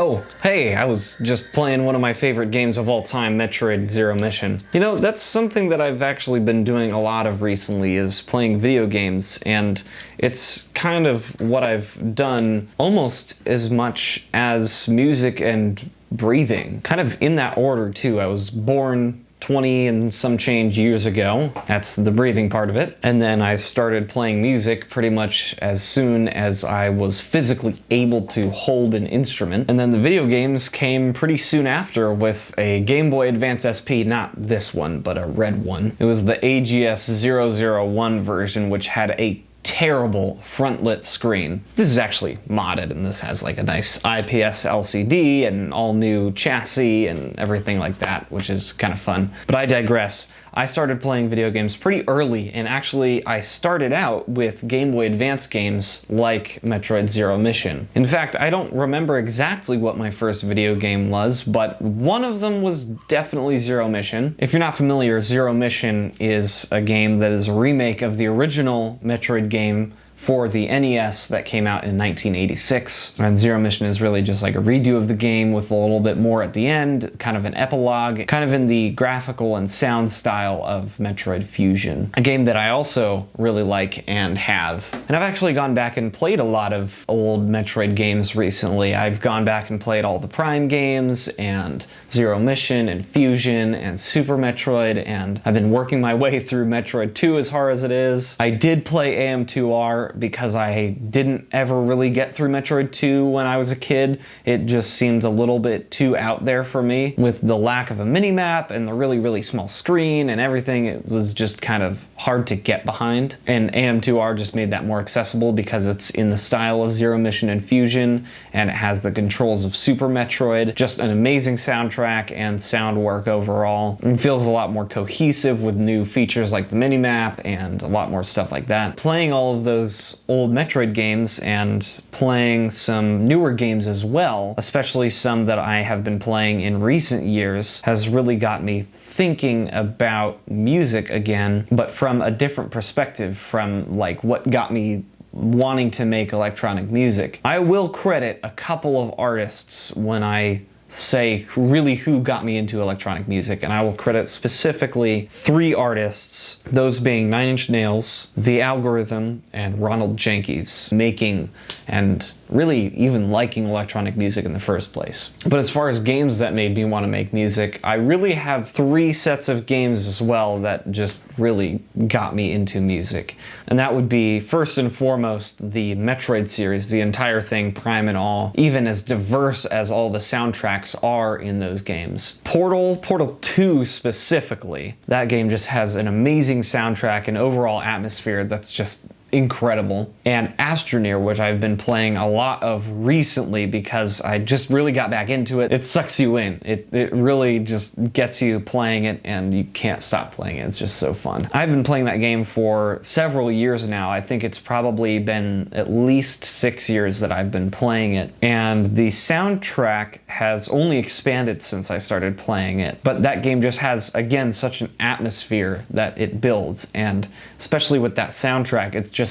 Oh, hey, I was just playing one of my favorite games of all time, Metroid Zero Mission. You know, that's something that I've actually been doing a lot of recently, is playing video games, and it's kind of what I've done almost as much as music and breathing. Kind of in that order, too. I was born 20 and some change years ago. That's the breathing part of it. And then I started playing music pretty much as soon as I was physically able to hold an instrument. And then the video games came pretty soon after with a Game Boy Advance SP, not this one, but a red one. It was the AGS-001 version, which had a terrible front-lit screen. This is actually modded, and this has like a nice IPS LCD and all new chassis and everything like that, which is kind of fun. But I digress. I started playing video games pretty early, and actually I started out with Game Boy Advance games like Metroid Zero Mission. In fact, I don't remember exactly what my first video game was, but one of them was definitely Zero Mission. If you're not familiar, Zero Mission is a game that is a remake of the original Metroid game for the NES that came out in 1986. And Zero Mission is really just like a redo of the game with a little bit more at the end, kind of an epilogue, kind of in the graphical and sound style of Metroid Fusion. A game that I also really like and have. And I've actually gone back and played a lot of old Metroid games recently. I've gone back and played all the Prime games, and Zero Mission, and Fusion, and Super Metroid, and I've been working my way through Metroid 2 as hard as it is. I did play AM2R because I didn't ever really get through Metroid 2 when I was a kid. It just seemed a little bit too out there for me. With the lack of a mini-map and the really small screen and everything, it was just kind of hard to get behind. And AM2R just made that more accessible because it's in the style of Zero Mission and Fusion, and it has the controls of Super Metroid. Just an amazing soundtrack and sound work overall. It feels a lot more cohesive with new features like the mini-map and a lot more stuff like that. Playing all of those old Metroid games and playing some newer games as well, especially some that I have been playing in recent years, has really got me thinking about music again, but from a different perspective, from like what got me wanting to make electronic music. I will credit a couple of artists when I say really who got me into electronic music, and I will credit specifically 3 artists, those being Nine Inch Nails, The Algorithm, and Ronald Jenkins, making and really even liking electronic music in the first place. But as far as games that made me want to make music, I really have 3 sets of games as well that just really got me into music. And that would be, first and foremost, the Metroid series, the entire thing, Prime and all, even as diverse as all the soundtracks are in those games. Portal 2 specifically, that game just has an amazing soundtrack and overall atmosphere that's just incredible. And ASTRONEER, which I've been playing a lot of recently because I just really got back into it. It sucks you in. It really just gets you playing it and you can't stop playing it. It's just so fun. I've been playing that game for several years now. I think it's probably been at least 6 years that I've been playing it. And the soundtrack has only expanded since I started playing it. But that game just has, again, such an atmosphere that it builds. And especially with that soundtrack, it's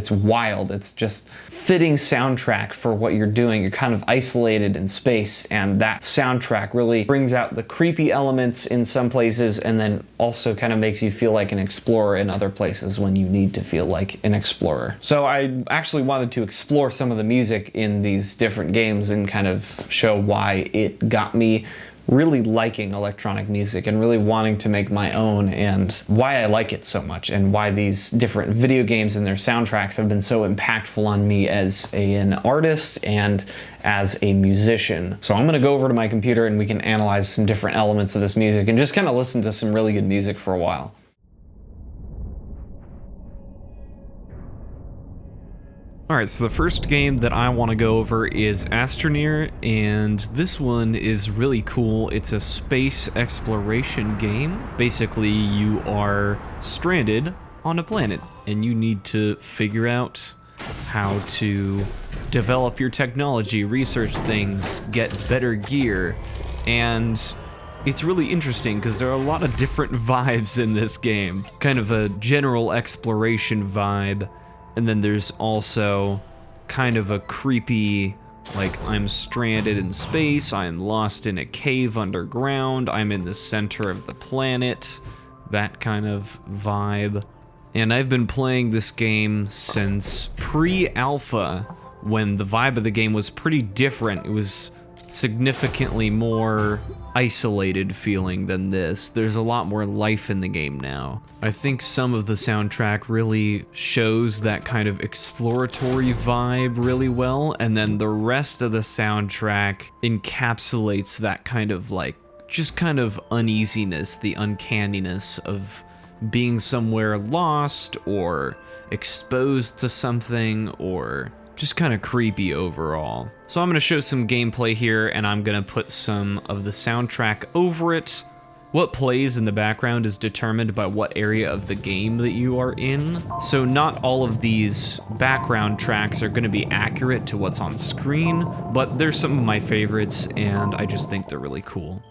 wild. It's just fitting soundtrack for what you're doing. You're kind of isolated in space, and that soundtrack really brings out the creepy elements in some places and then also kind of makes you feel like an explorer in other places when you need to feel like an explorer. So I actually wanted to explore some of the music in these different games and kind of show why it got me really liking electronic music and really wanting to make my own, and why I like it so much, and why these different video games and their soundtracks have been so impactful on me as an artist and as a musician. So I'm gonna go over to my computer and we can analyze some different elements of this music and just kind of listen to some really good music for a while. Alright, so the first game that I want to go over is ASTRONEER, and this one is really cool. It's a space exploration game. Basically, you are stranded on a planet, and you need to figure out how to develop your technology, research things, get better gear, and it's really interesting because there are a lot of different vibes in this game. Kind of a general exploration vibe, and then there's also kind of a creepy Like, I'm stranded in space, I'm lost in a cave underground, I'm in the center of the planet, that kind of vibe. And I've been playing this game since pre-alpha, when the vibe of the game was pretty different. It was significantly more isolated feeling than this. There's a lot more life in the game now. I think some of the soundtrack really shows that kind of exploratory vibe really well, and then the rest of the soundtrack encapsulates that kind of like, just kind of uneasiness, the uncanniness of being somewhere lost or exposed to something or just kind of creepy overall. So I'm gonna show some gameplay here and I'm gonna put some of the soundtrack over it. What plays in the background is determined by what area of the game that you are in. So not all of these background tracks are gonna be accurate to what's on screen, but they're some of my favorites and I just think they're really cool.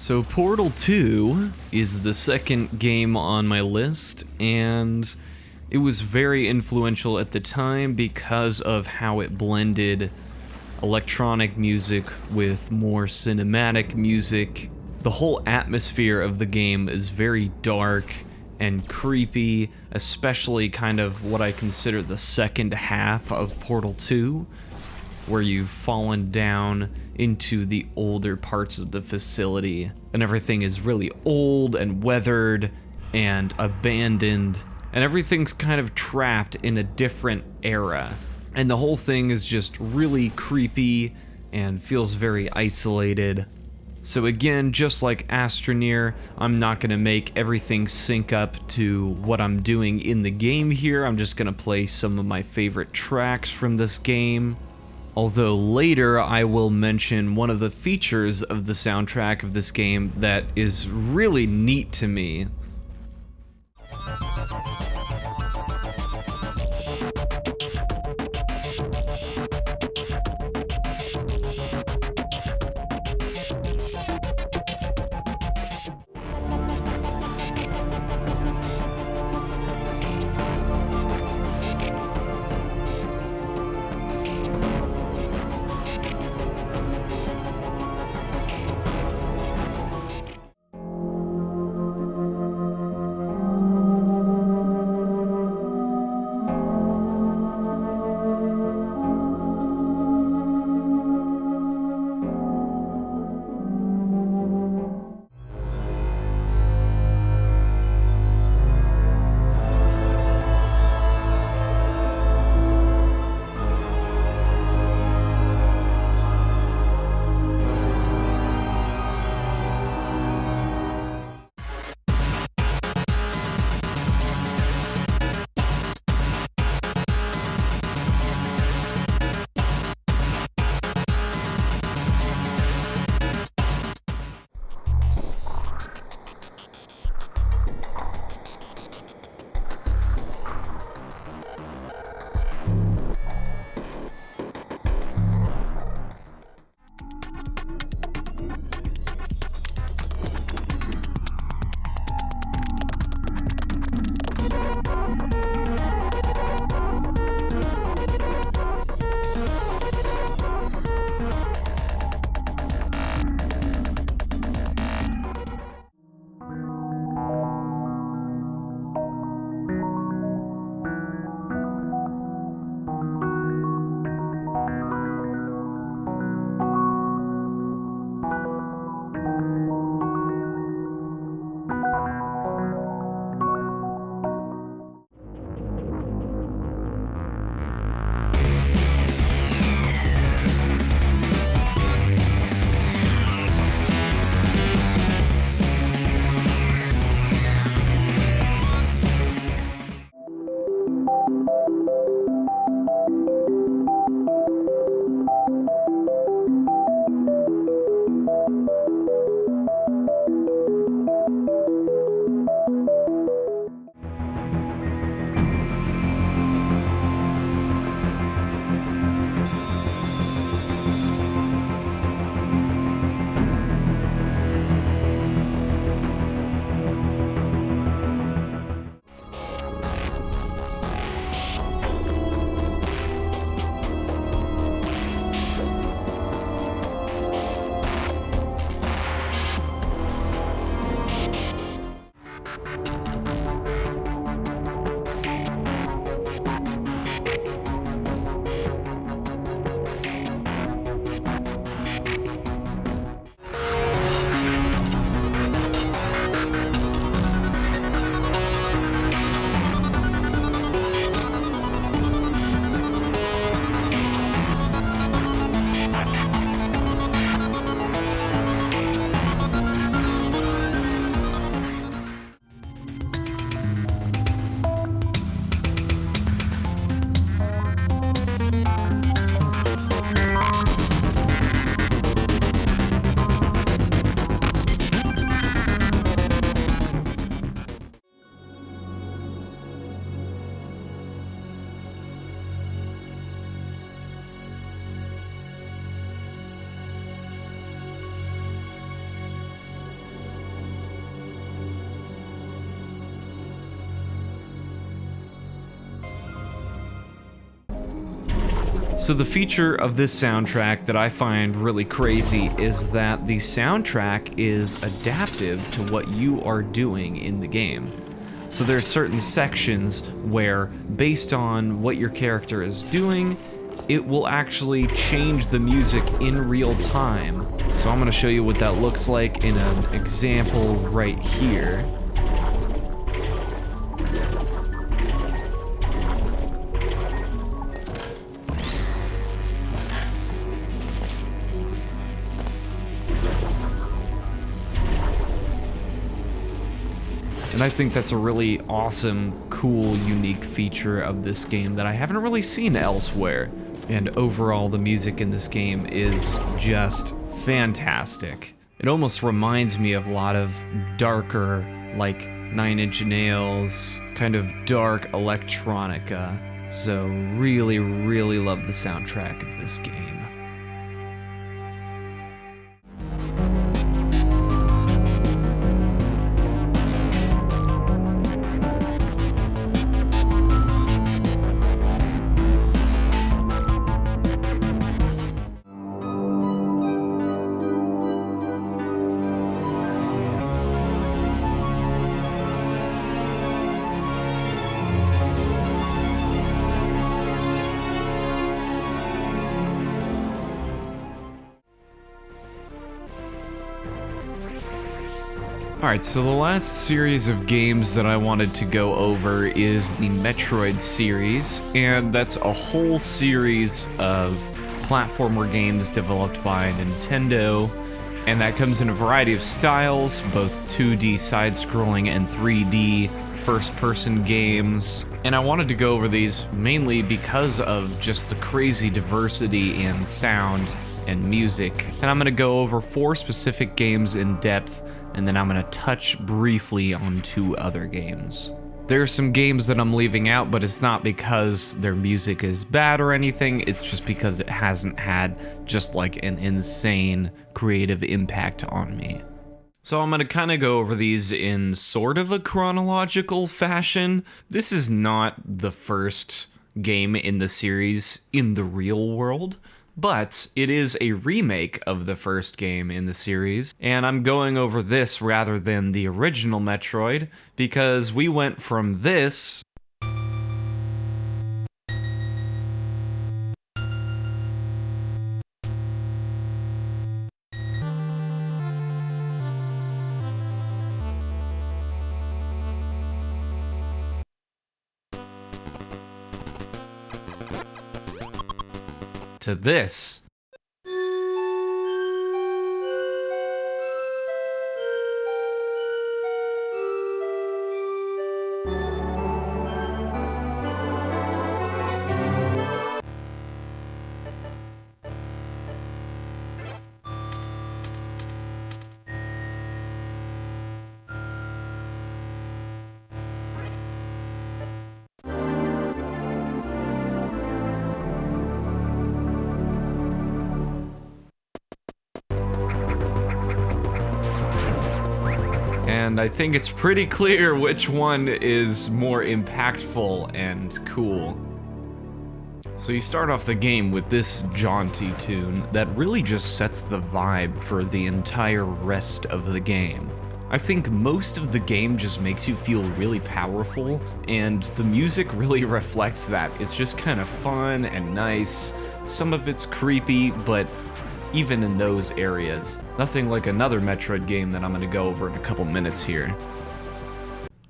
So Portal 2 is the second game on my list, and it was very influential at the time because of how it blended electronic music with more cinematic music. The whole atmosphere of the game is very dark and creepy, especially kind of what I consider the second half of Portal 2, where you've fallen down into the older parts of the facility, and everything is really old and weathered and abandoned, and everything's kind of trapped in a different era. And the whole thing is just really creepy and feels very isolated. So again, just like ASTRONEER, I'm not gonna make everything sync up to what I'm doing in the game here. I'm just gonna play some of my favorite tracks from this game. Although later I will mention one of the features of the soundtrack of this game that is really neat to me. So the feature of this soundtrack that I find really crazy is that the soundtrack is adaptive to what you are doing in the game. So there are certain sections where, based on what your character is doing, it will actually change the music in real time. So I'm gonna show you what that looks like in an example right here. And I think that's a really awesome, cool, unique feature of this game that I haven't really seen elsewhere. And overall, the music in this game is just fantastic. It almost reminds me of a lot of darker, like 9 Inch Nails, kind of dark electronica. So really, really love the soundtrack of this game. Alright, so the last series of games that I wanted to go over is the Metroid series, and that's a whole series of platformer games developed by Nintendo, and that comes in a variety of styles, both 2D side-scrolling and 3D first-person games. And I wanted to go over these mainly because of just the crazy diversity in sound and music. And I'm gonna go over 4 specific games in depth, and then I'm gonna touch briefly on 2 other games. There are some games that I'm leaving out, but it's not because their music is bad or anything, it's just because it hasn't had just like an insane creative impact on me. So I'm gonna kinda go over these in sort of a chronological fashion. This is not the first game in the series in the real world, but it is a remake of the first game in the series, and I'm going over this rather than the original Metroid, because we went from this to this. And I think it's pretty clear which one is more impactful and cool. So you start off the game with this jaunty tune that really just sets the vibe for the entire rest of the game. I think most of the game just makes you feel really powerful, and the music really reflects that. It's just kind of fun and nice. Some of it's creepy, but even in those areas, nothing like another Metroid game that I'm gonna go over in a couple minutes here.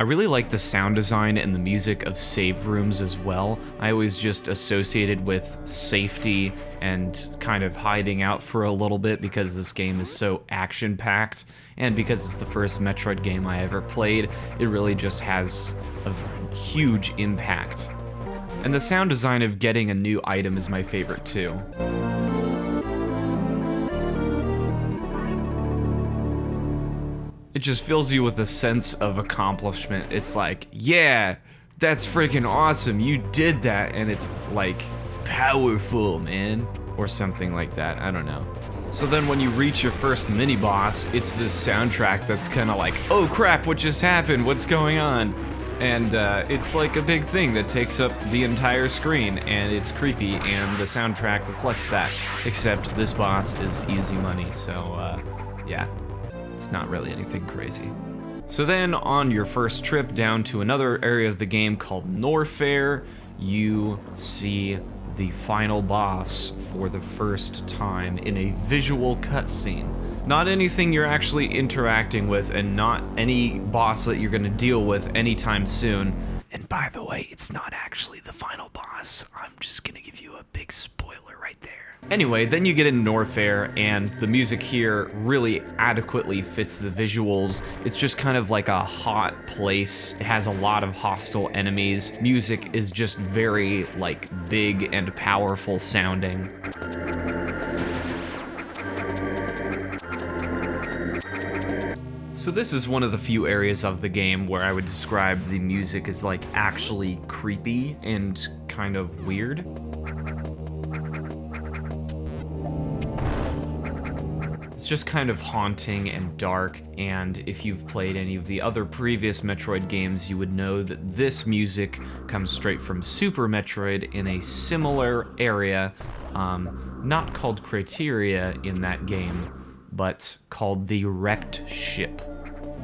I really like the sound design and the music of save rooms as well. I always just associated with safety and kind of hiding out for a little bit because this game is so action-packed, and because it's the first Metroid game I ever played, it really just has a huge impact. And the sound design of getting a new item is my favorite too. It just fills you with a sense of accomplishment. It's like, yeah, that's freaking awesome, you did that, and it's like, powerful, man. Or something like that, I don't know. So then when you reach your first mini-boss, it's this soundtrack that's kinda like, oh crap, what just happened, what's going on? And it's like a big thing that takes up the entire screen, and it's creepy, and the soundtrack reflects that. Except this boss is easy money, so yeah, it's not really anything crazy. So then, on your first trip down to another area of the game called Norfair, you see the final boss for the first time in a visual cutscene. Not anything you're actually interacting with, and not any boss that you're gonna deal with anytime soon. And by the way, it's not actually the final boss. I'm just gonna give you a big spoiler right there. Anyway, then you get in Norfair, and the music here really adequately fits the visuals. It's just kind of like a hot place. It has a lot of hostile enemies. Music is just very, like, big and powerful sounding. So this is one of the few areas of the game where I would describe the music as like actually creepy and kind of weird. It's just kind of haunting and dark, and if you've played any of the other previous Metroid games, you would know that this music comes straight from Super Metroid in a similar area, not called Criteria in that game, but called the Wrecked Ship.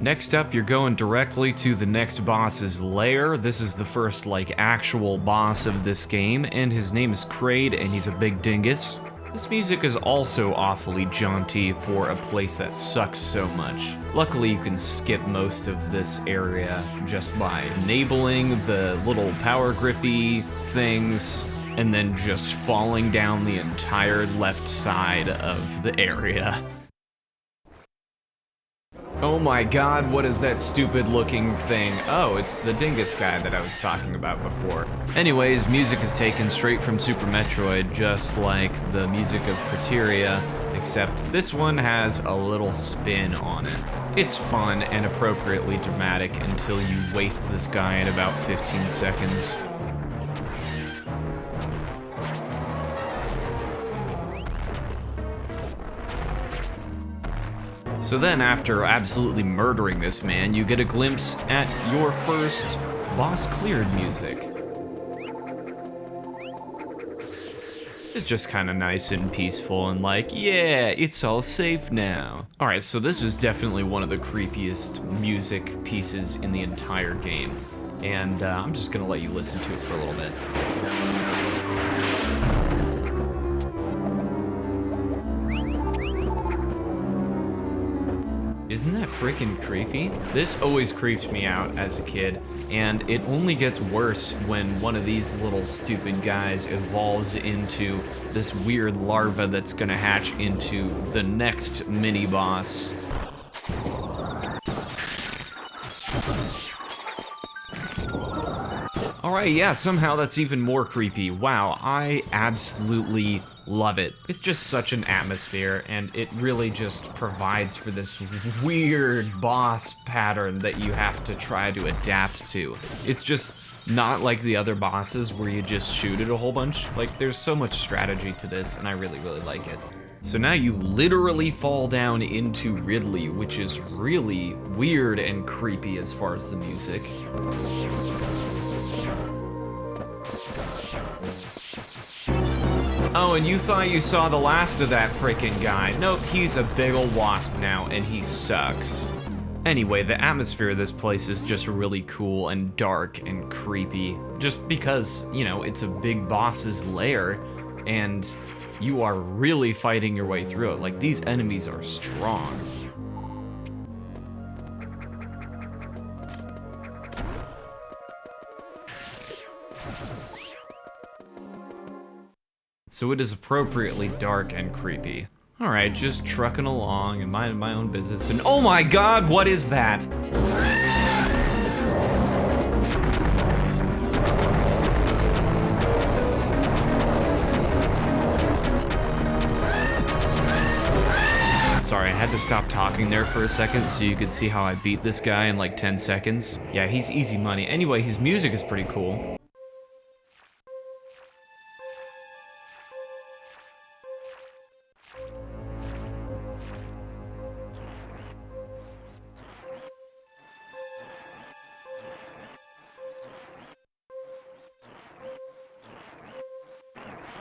Next up, you're going directly to the next boss's lair. This is the first, like, actual boss of this game, and his name is Kraid, and he's a big dingus. This music is also awfully jaunty for a place that sucks so much. Luckily, you can skip most of this area just by enabling the little power grippy things, and then just falling down the entire left side of the area. Oh my god, what is that stupid looking thing? Oh, it's the dingus guy that I was talking about before. Anyways, music is taken straight from Super Metroid, just like the music of Criteria, except this one has a little spin on it. It's fun and appropriately dramatic until you waste this guy in about 15 seconds. So then, after absolutely murdering this man, you get a glimpse at your first boss-cleared music. It's just kind of nice and peaceful and like, yeah, it's all safe now. Alright, so this is definitely one of the creepiest music pieces in the entire game. And I'm just gonna let you listen to it for a little bit. Isn't that freaking creepy? This always creeped me out as a kid, and it only gets worse when one of these little stupid guys evolves into this weird larva that's gonna hatch into the next mini-boss. Alright, yeah, somehow that's even more creepy. Wow, I absolutely love it. It's just such an atmosphere, and it really just provides for this weird boss pattern that you have to try to adapt to. It's just not like the other bosses where you just shoot it a whole bunch. Like, there's so much strategy to this, and I really, really like it. So now you literally fall down into Ridley, which is really weird and creepy as far as the music. Oh, and you thought you saw the last of that freaking guy. Nope, he's a big ol' wasp now, and he sucks. Anyway, the atmosphere of this place is just really cool and dark and creepy. Just because, you know, it's a big boss's lair, and you are really fighting your way through it. Like, these enemies are strong. So it is appropriately dark and creepy. Alright, just trucking along and minding my own business, and oh my god, what is that? Sorry, I had to stop talking there for a second so you could see how I beat this guy in like 10 seconds. Yeah, he's easy money. Anyway, his music is pretty cool.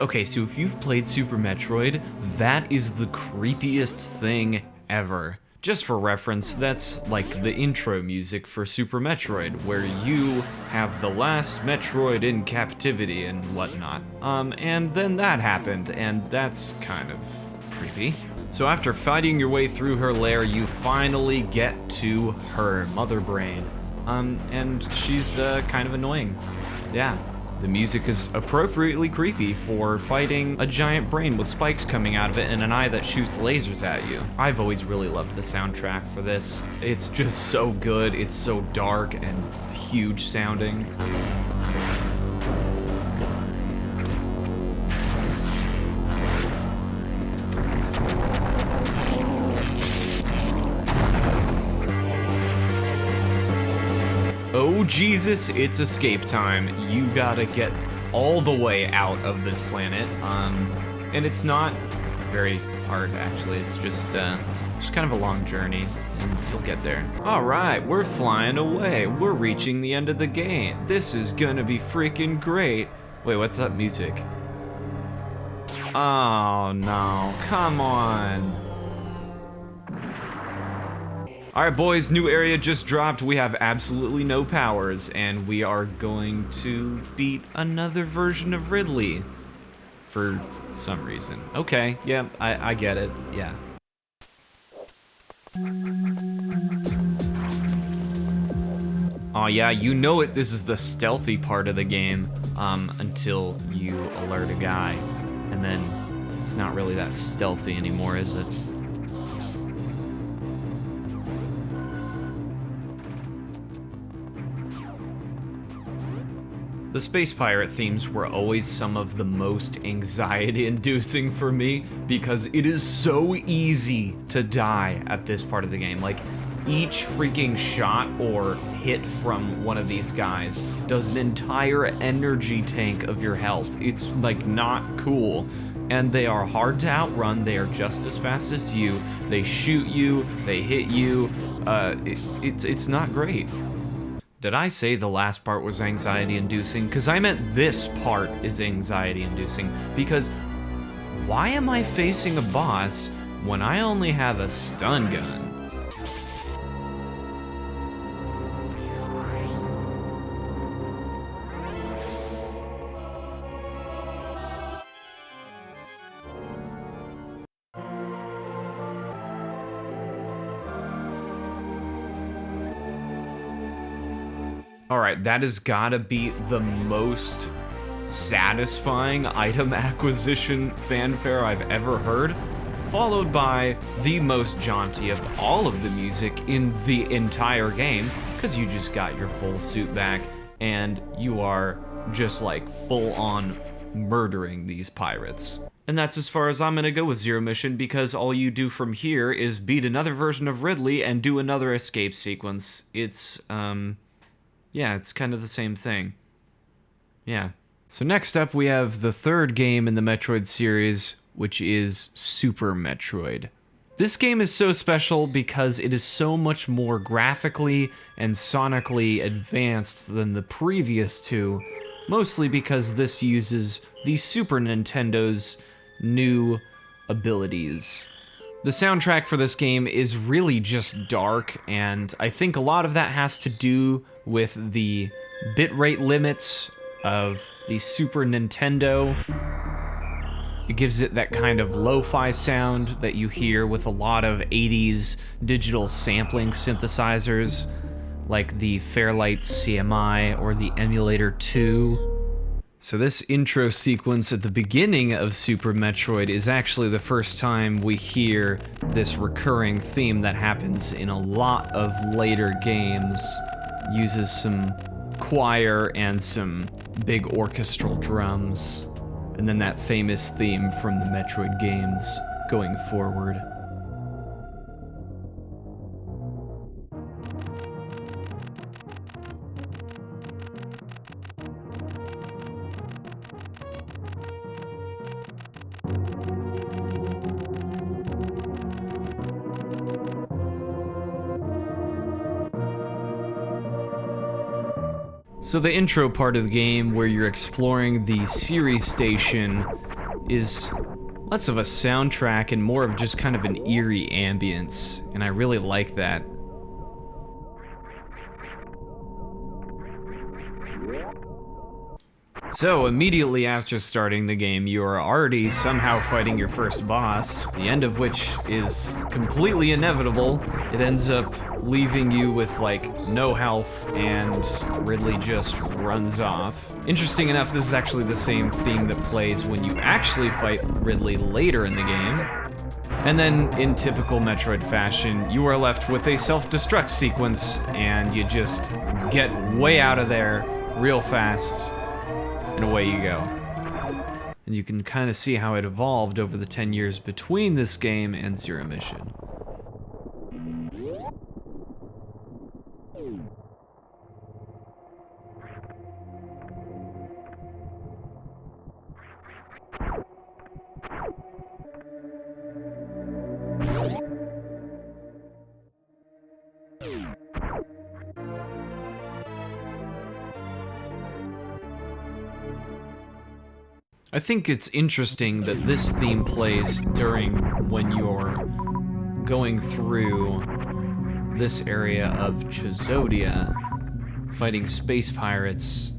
Okay, so if you've played Super Metroid, that is the creepiest thing ever. Just for reference, that's like the intro music for Super Metroid, where you have the last Metroid in captivity and whatnot. And then that happened, and that's kind of creepy. So after fighting your way through her lair, you finally get to her mother brain. And she's kind of annoying. Yeah. The music is appropriately creepy for fighting a giant brain with spikes coming out of it and an eye that shoots lasers at you. I've always really loved the soundtrack for this. It's just so good, it's so dark and huge sounding. Oh Jesus, it's escape time. You gotta get all the way out of this planet. And it's not very hard actually, it's just kind of a long journey, and you'll get there. Alright, we're flying away. We're reaching the end of the game. This is gonna be freaking great. Wait, what's that music? Oh no, come on. Alright boys, new area just dropped. We have absolutely no powers, and we are going to beat another version of Ridley. For some reason. Okay, yeah, I get it, yeah. Oh yeah, you know it, this is the stealthy part of the game, until you alert a guy. And then it's not really that stealthy anymore, is it? The Space Pirate themes were always some of the most anxiety-inducing for me because it is so easy to die at this part of the game. Like, each freaking shot or hit from one of these guys does an entire energy tank of your health. It's, like, not cool. And they are hard to outrun, they are just as fast as you, they shoot you, they hit you, it's not great. Did I say the last part was anxiety-inducing? Because I meant this part is anxiety-inducing. Because why am I facing a boss when I only have a stun gun? Alright, that has gotta be the most satisfying item acquisition fanfare I've ever heard, followed by the most jaunty of all of the music in the entire game, because you just got your full suit back, and you are just like full-on murdering these pirates. And that's as far as I'm gonna go with Zero Mission, because all you do from here is beat another version of Ridley and do another escape sequence. It's, yeah, it's kind of the same thing. Yeah. So next up we have the third game in the Metroid series, which is Super Metroid. This game is so special because it is so much more graphically and sonically advanced than the previous two, mostly because this uses the Super Nintendo's new abilities. The soundtrack for this game is really just dark, and I think a lot of that has to do with the bitrate limits of the Super Nintendo. It gives it that kind of lo-fi sound that you hear with a lot of 80s digital sampling synthesizers, like the Fairlight CMI or the Emulator 2. So this intro sequence at the beginning of Super Metroid is actually the first time we hear this recurring theme that happens in a lot of later games. Uses some choir and some big orchestral drums. And then that famous theme from the Metroid games going forward. So the intro part of the game, where you're exploring the series station, is less of a soundtrack and more of just kind of an eerie ambience, and I really like that. So, immediately after starting the game, you are already somehow fighting your first boss, the end of which is completely inevitable. It ends up leaving you with, like, no health, and Ridley just runs off. Interesting enough, this is actually the same theme that plays when you actually fight Ridley later in the game. And then, in typical Metroid fashion, you are left with a self-destruct sequence, and you just get way out of there real fast. And away you go. And you can kind of see how it evolved over the 10 years between this game and Zero Mission. I think it's interesting that this theme plays during when you're going through this area of Chizodia, fighting space pirates,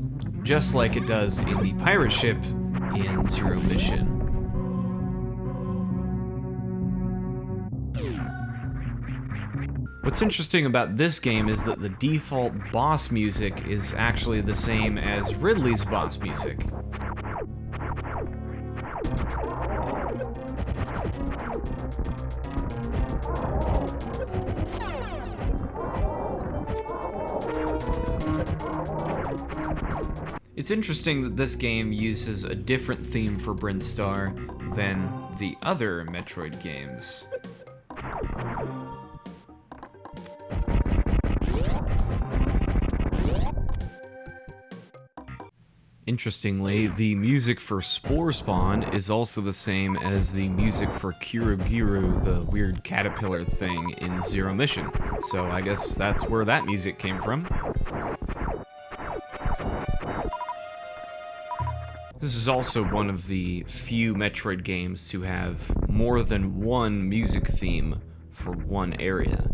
just like it does in the pirate ship in Zero Mission. What's interesting about this game is that the default boss music is actually the same as Ridley's boss music. It's interesting that this game uses a different theme for Brinstar than the other Metroid games. Interestingly, the music for Spore Spawn is also the same as the music for Kirugiru, the weird caterpillar thing in Zero Mission. So I guess that's where that music came from. This is also one of the few Metroid games to have more than one music theme for one area.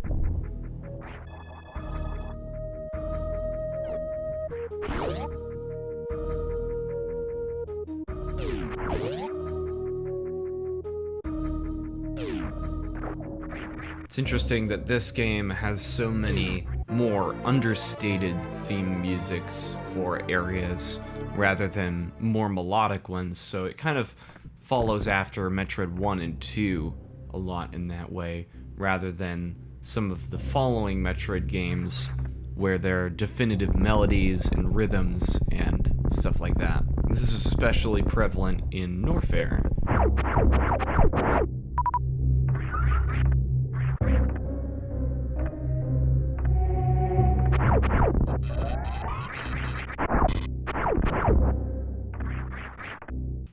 It's interesting that this game has so many more understated theme musics for areas rather than more melodic ones, so it kind of follows after Metroid 1 and 2 a lot in that way, rather than some of the following Metroid games where there are definitive melodies and rhythms and stuff like that. This is especially prevalent in Norfair.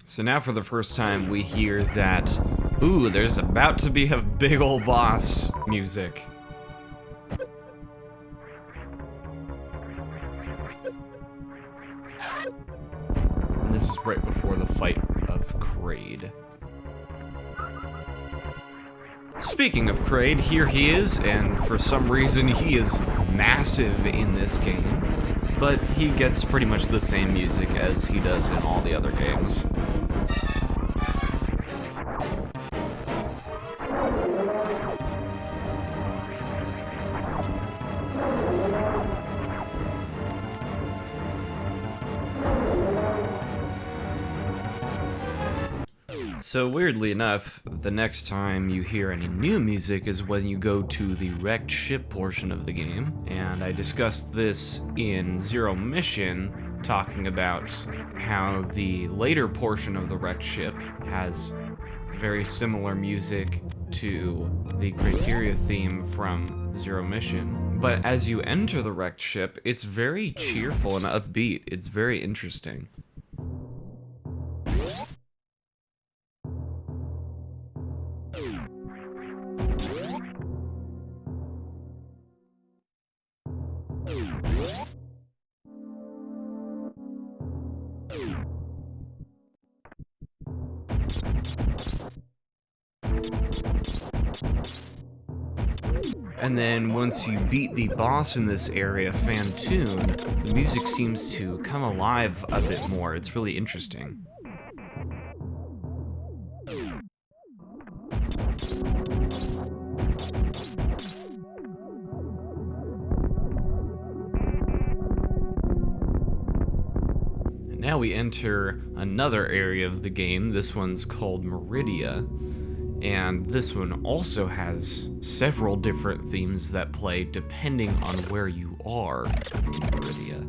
So now for the first time we hear that, ooh, there's about to be a big ol' boss music. And this is right before the fight of Kraid. Speaking of Kraid, here he is, and for some reason he is massive in this game, but he gets pretty much the same music as he does in all the other games. So weirdly enough, the next time you hear any new music is when you go to the wrecked ship portion of the game, and I discussed this in Zero Mission, talking about how the later portion of the wrecked ship has very similar music to the Criteria theme from Zero Mission. But as you enter the wrecked ship, it's very cheerful and upbeat. It's very interesting. And then once you beat the boss in this area, Fantoon, the music seems to come alive a bit more. It's really interesting. And now we enter another area of the game. This one's called Meridia. And this one also has several different themes that play depending on where you are in Meridia.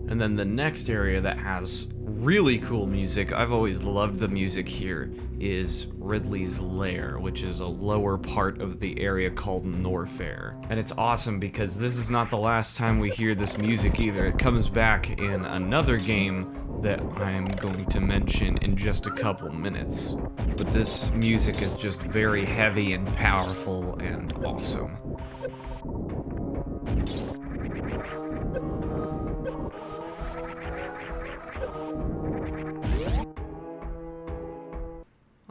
And then the next area that has really cool music, I've always loved the music here, is Ridley's Lair, which is a lower part of the area called Norfair. And it's awesome because this is not the last time we hear this music either. It comes back in another game that I'm going to mention in just a couple minutes. But this music is just very heavy and powerful and awesome.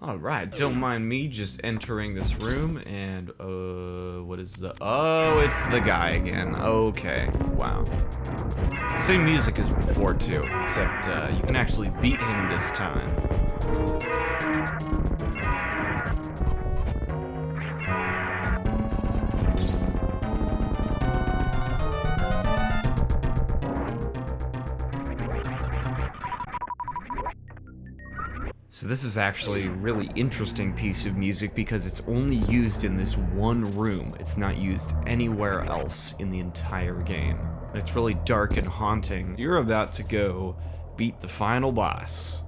Alright, don't mind me just entering this room and, what is the, oh, it's the guy again. Okay, wow. Same music as before too, except, you can actually beat him this time. So this is actually a really interesting piece of music because it's only used in this one room. It's not used anywhere else in the entire game. It's really dark and haunting. You're about to go beat the final boss.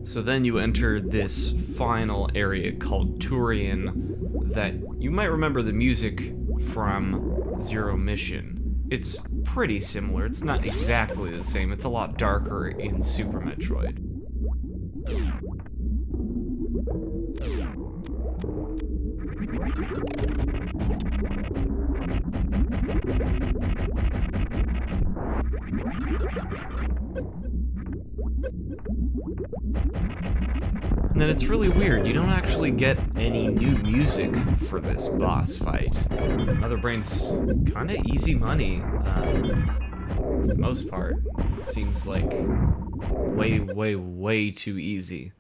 So then you enter this final area called Turian that you might remember the music from Zero Mission. It's pretty similar. It's not exactly the same. It's a lot darker in Super Metroid. And then it's really weird, you don't actually get any new music for this boss fight. Mother Brain's kinda easy money, for the most part. It seems like way, way, way too easy.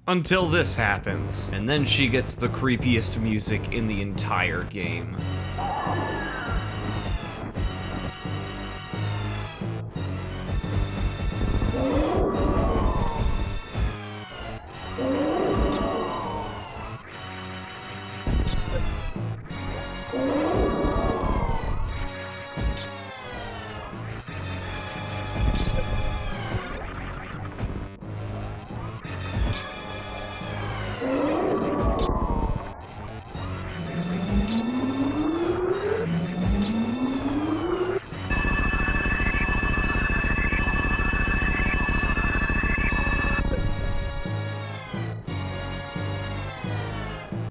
Until this happens, and then she gets the creepiest music in the entire game.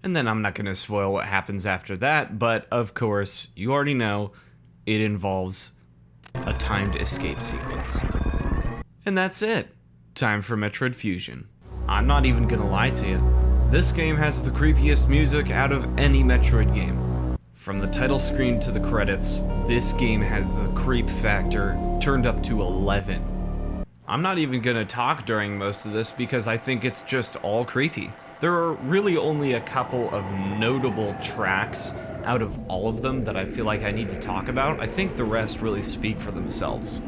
And then I'm not going to spoil what happens after that, but of course, you already know, it involves a timed escape sequence. And that's it. Time for Metroid Fusion. I'm not even going to lie to you. This game has the creepiest music out of any Metroid game. From the title screen to the credits, this game has the creep factor turned up to 11. I'm not even gonna talk during most of this because I think it's just all creepy. There are really only a couple of notable tracks out of all of them that I feel like I need to talk about. I think the rest really speak for themselves.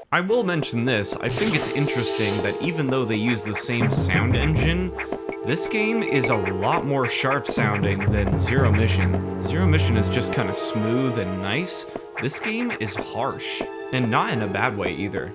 I will mention this, I think it's interesting that even though they use the same sound engine, this game is a lot more sharp sounding than Zero Mission. Zero Mission is just kind of smooth and nice. This game is harsh, and not in a bad way either.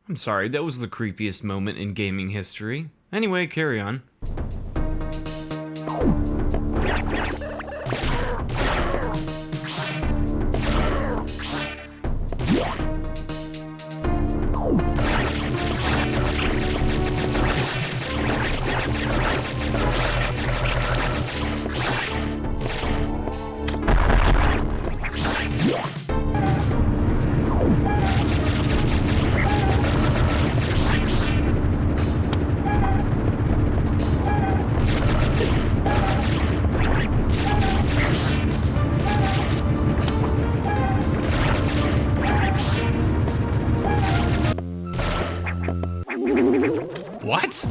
I'm sorry, that was the creepiest moment in gaming history. Anyway, carry on. What?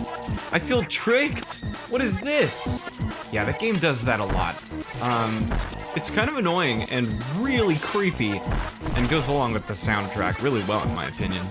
I feel tricked! What is this? Yeah, that game does that a lot. It's kind of annoying and really creepy, and goes along with the soundtrack really well in my opinion.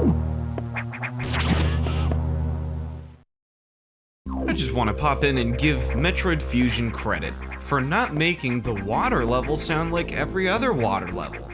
I just want to pop in and give Metroid Fusion credit for not making the water level sound like every other water level.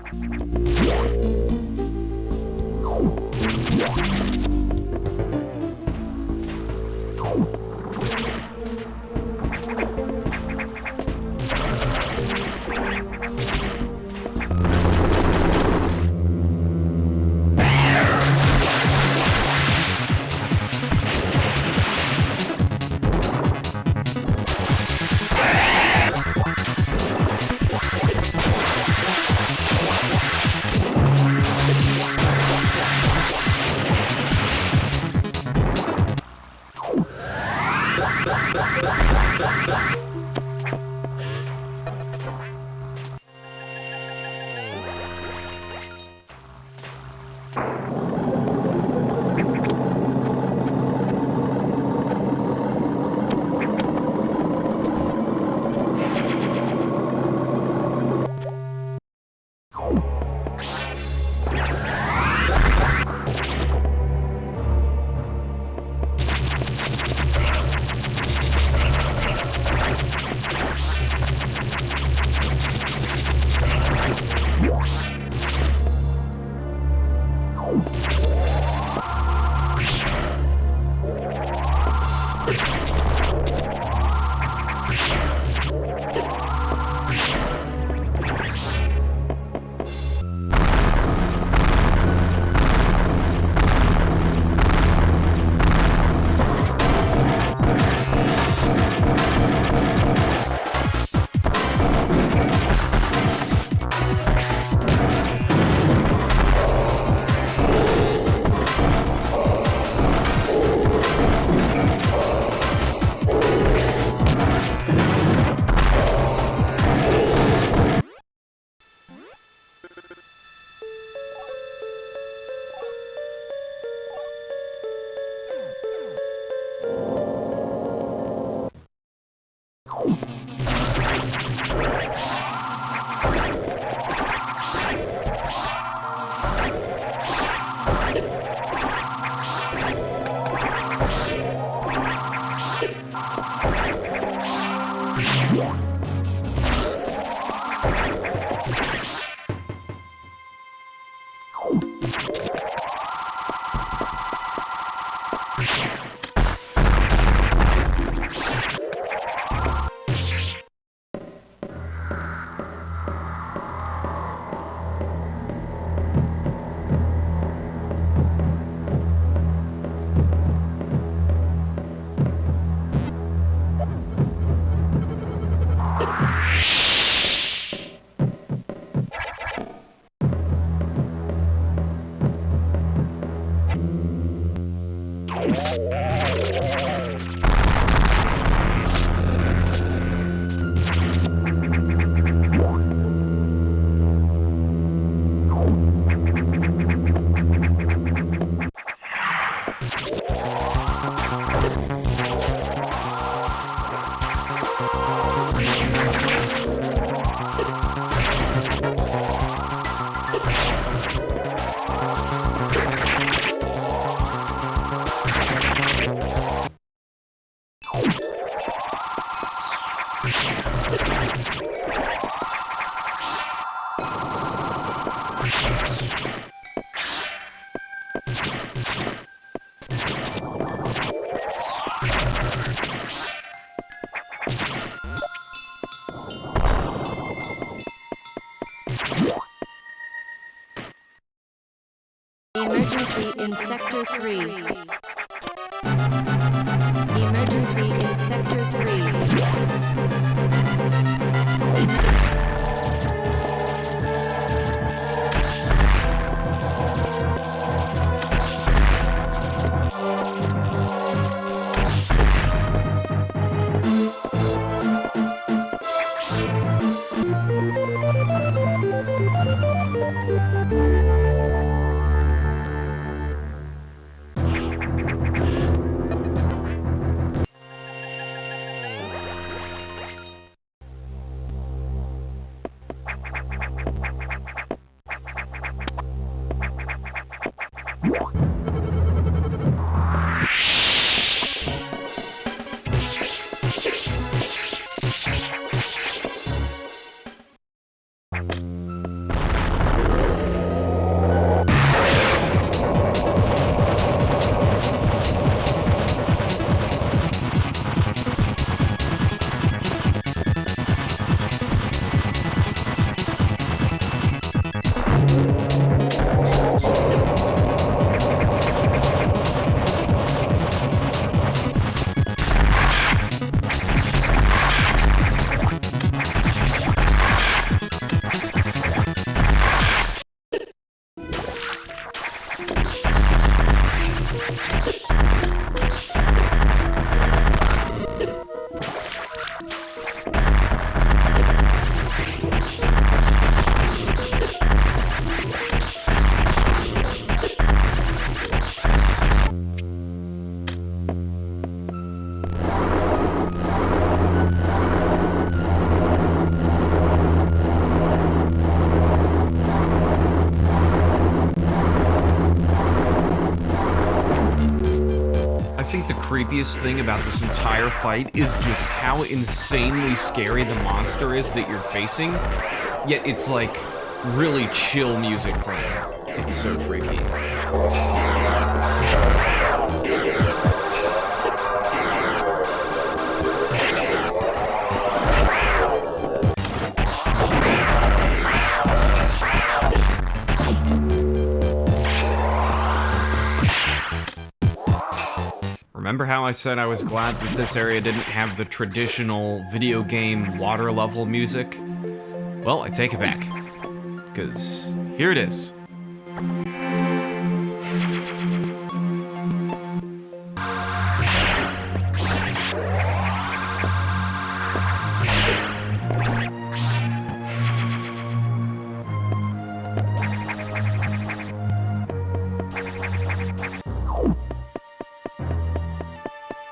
Emergency in Sector 3. Emergency in Sector 3. What? think the creepiest thing about this entire fight is just how insanely scary the monster is that you're facing, yet it's like really chill music playing. It's so freaky. Remember how I said I was glad that this area didn't have the traditional video game water level music? Well, I take it back, because here it is.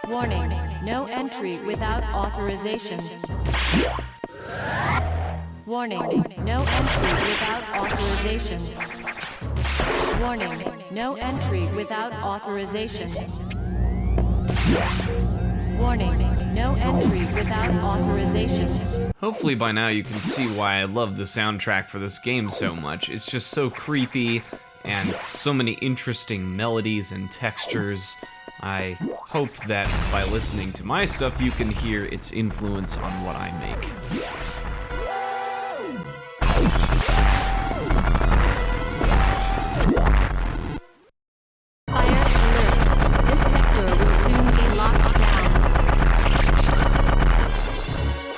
Warning, no entry without authorization. Warning, no entry without authorization. Warning, no entry without authorization. Warning, no entry without authorization. Hopefully by now you can see why I love the soundtrack for this game so much. It's just so creepy and so many interesting melodies and textures. I hope that by listening to my stuff you can hear its influence on what I make. Fire alert. This sector will soon be locked down.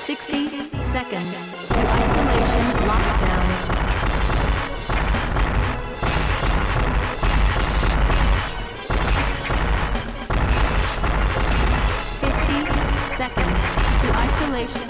60 seconds to isolation lockdown. 50 seconds to isolation.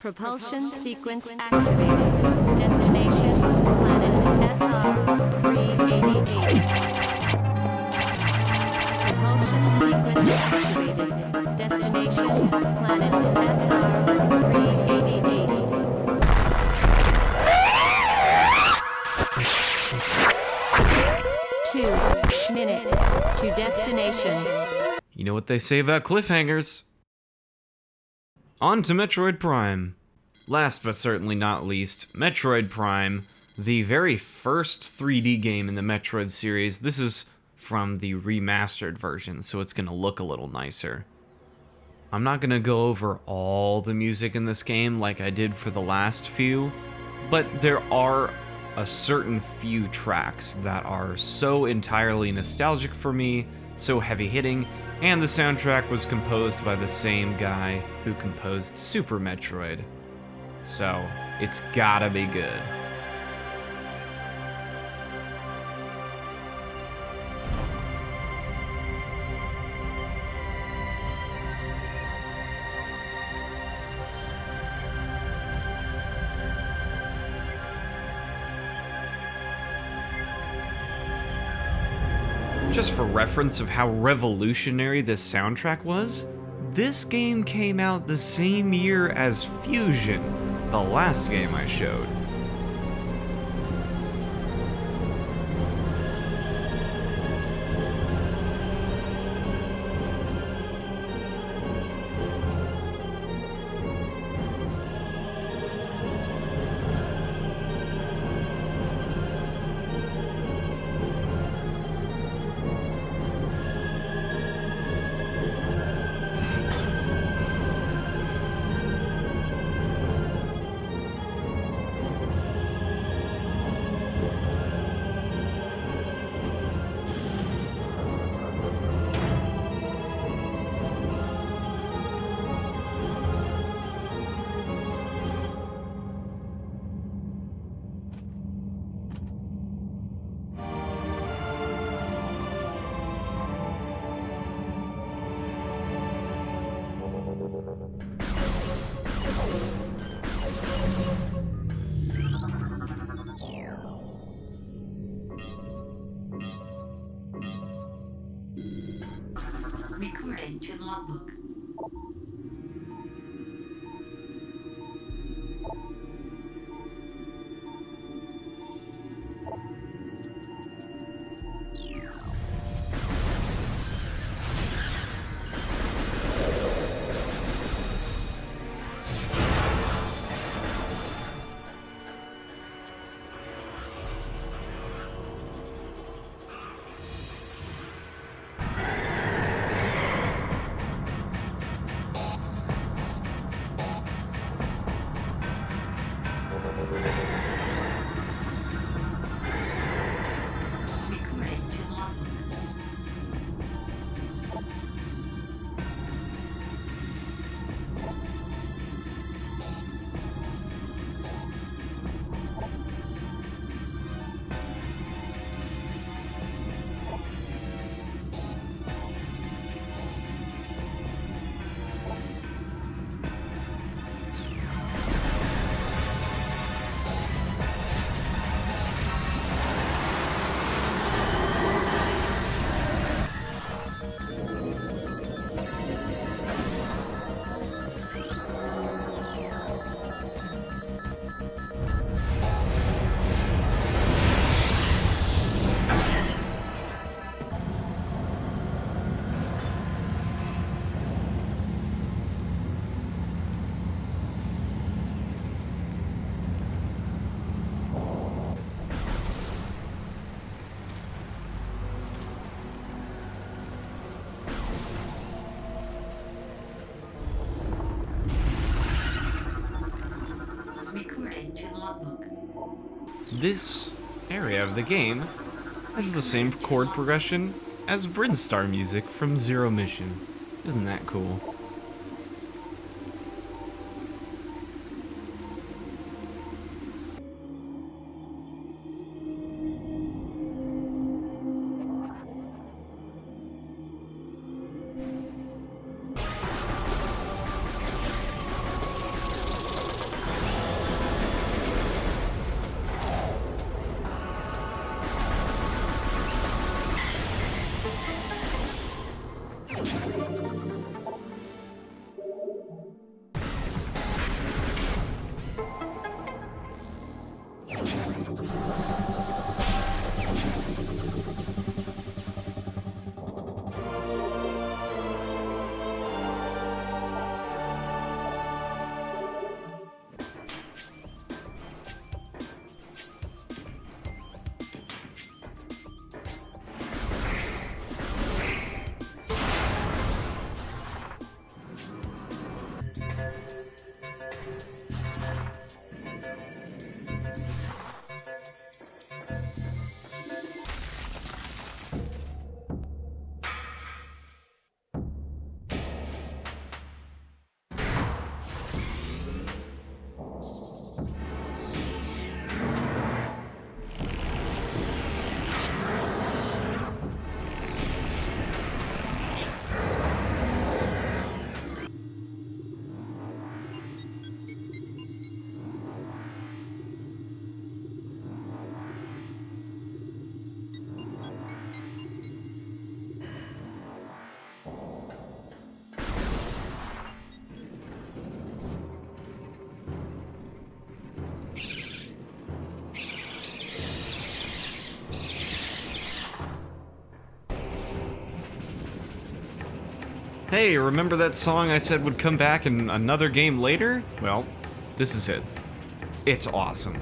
Propulsion sequence activated. Destination, planet SR-388. Propulsion sequence activated. Destination, planet You know what they say about cliffhangers. On to Metroid Prime. Last but certainly not least, Metroid Prime, the very first 3D game in the Metroid series. This is from the remastered version, so it's gonna look a little nicer. I'm not gonna go over all the music in this game like I did for the last few, but there are a certain few tracks that are so entirely nostalgic for me, so heavy-hitting, and the soundtrack was composed by the same guy who composed Super Metroid. So, it's gotta be good. Just for reference of how revolutionary this soundtrack was, this game came out the same year as Fusion, the last game I showed. Recording to logbook. Recording to logbook. Recording to logbook. This area of the game has the same chord progression as Brinstar music from Zero Mission. Isn't that cool? Hey, remember that song I said would come back in another game later? Well, this is it. It's awesome.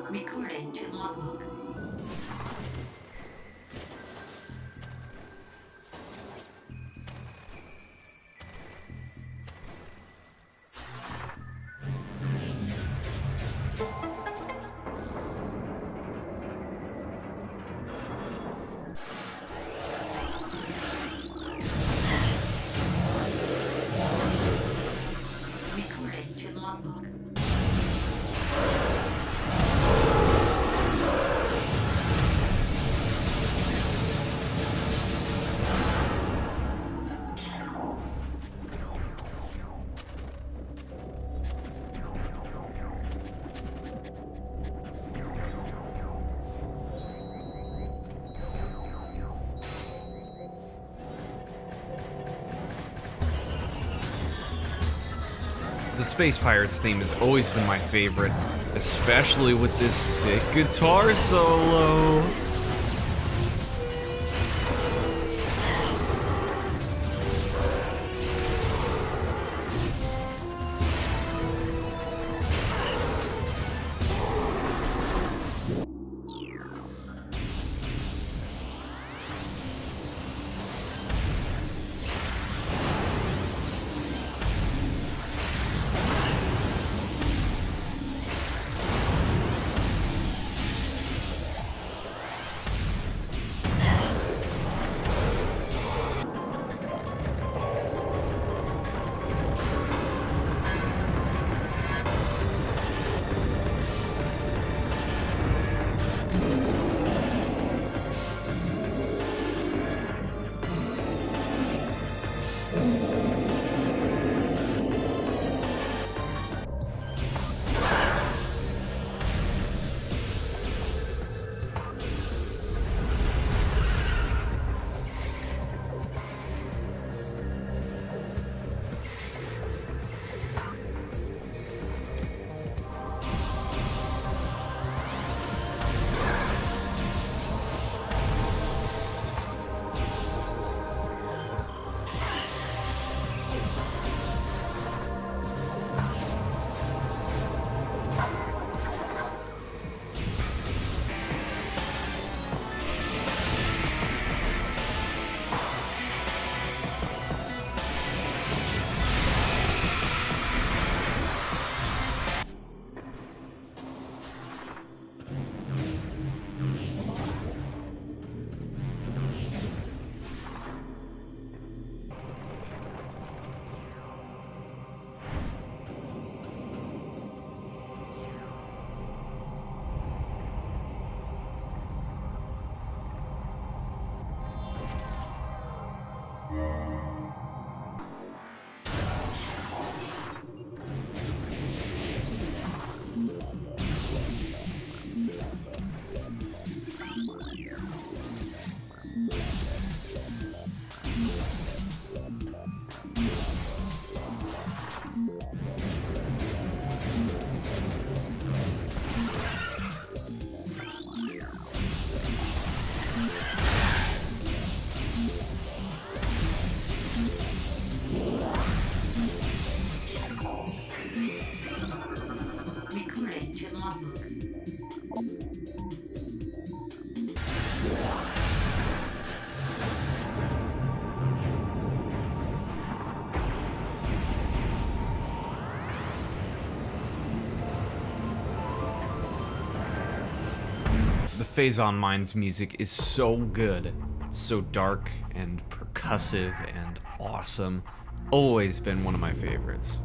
Recording to logbook. Recording to logbook. The Space Pirates theme has always been my favorite, especially with this sick guitar solo. The Phazon Mind's music is so good. It's so dark and percussive and awesome. Always been one of my favorites.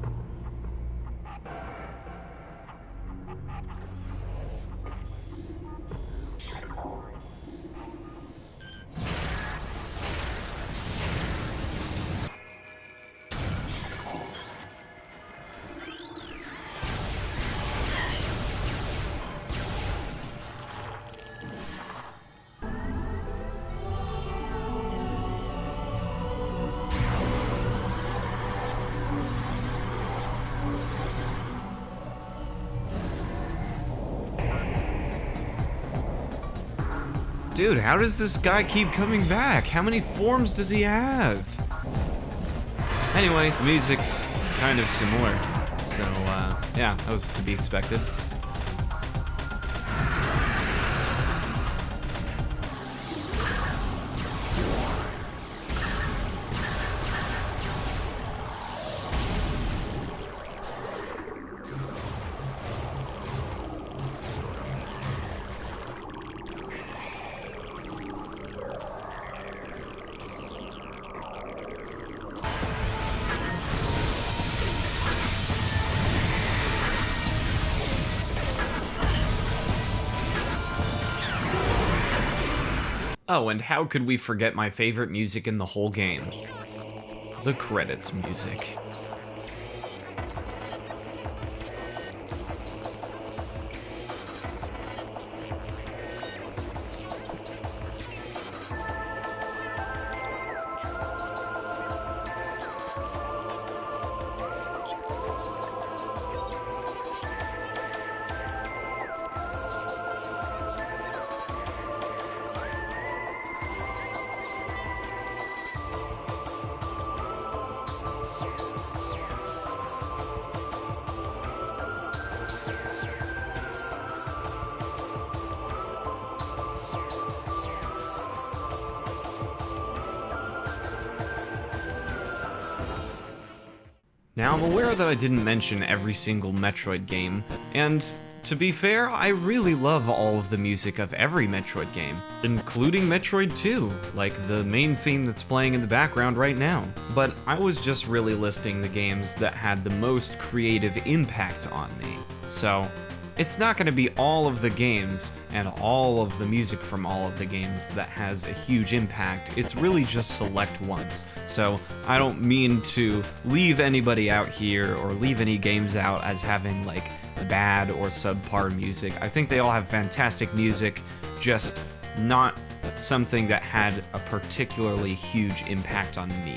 Dude, how does this guy keep coming back? How many forms does he have? Anyway, the music's kind of similar. So, yeah, that was to be expected. Oh, and how could we forget my favorite music in the whole game? The credits music. Now, I'm aware that I didn't mention every single Metroid game, and to be fair, I really love all of the music of every Metroid game, including Metroid 2, like the main theme that's playing in the background right now. But I was just really listing the games that had the most creative impact on me. So, it's not going to be all of the games and all of the music from all of the games that has a huge impact. It's really just select ones. So I don't mean to leave anybody out here or leave any games out as having like bad or subpar music. I think they all have fantastic music, just not something that had a particularly huge impact on me.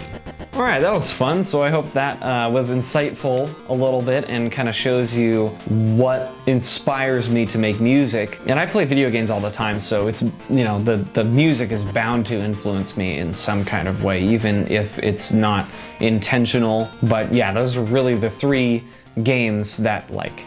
Alright, that was fun, so I hope that was insightful a little bit and kind of shows you what inspires me to make music. And I play video games all the time, so it's, you know, the music is bound to influence me in some kind of way, even if it's not intentional. But yeah, those are really the three games that like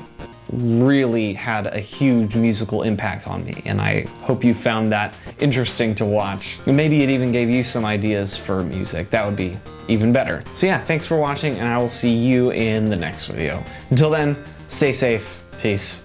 really had a huge musical impact on me, and I hope you found that interesting to watch. Maybe it even gave you some ideas for music. That would be even better. So yeah, thanks for watching, and I will see you in the next video. Until then, stay safe. Peace.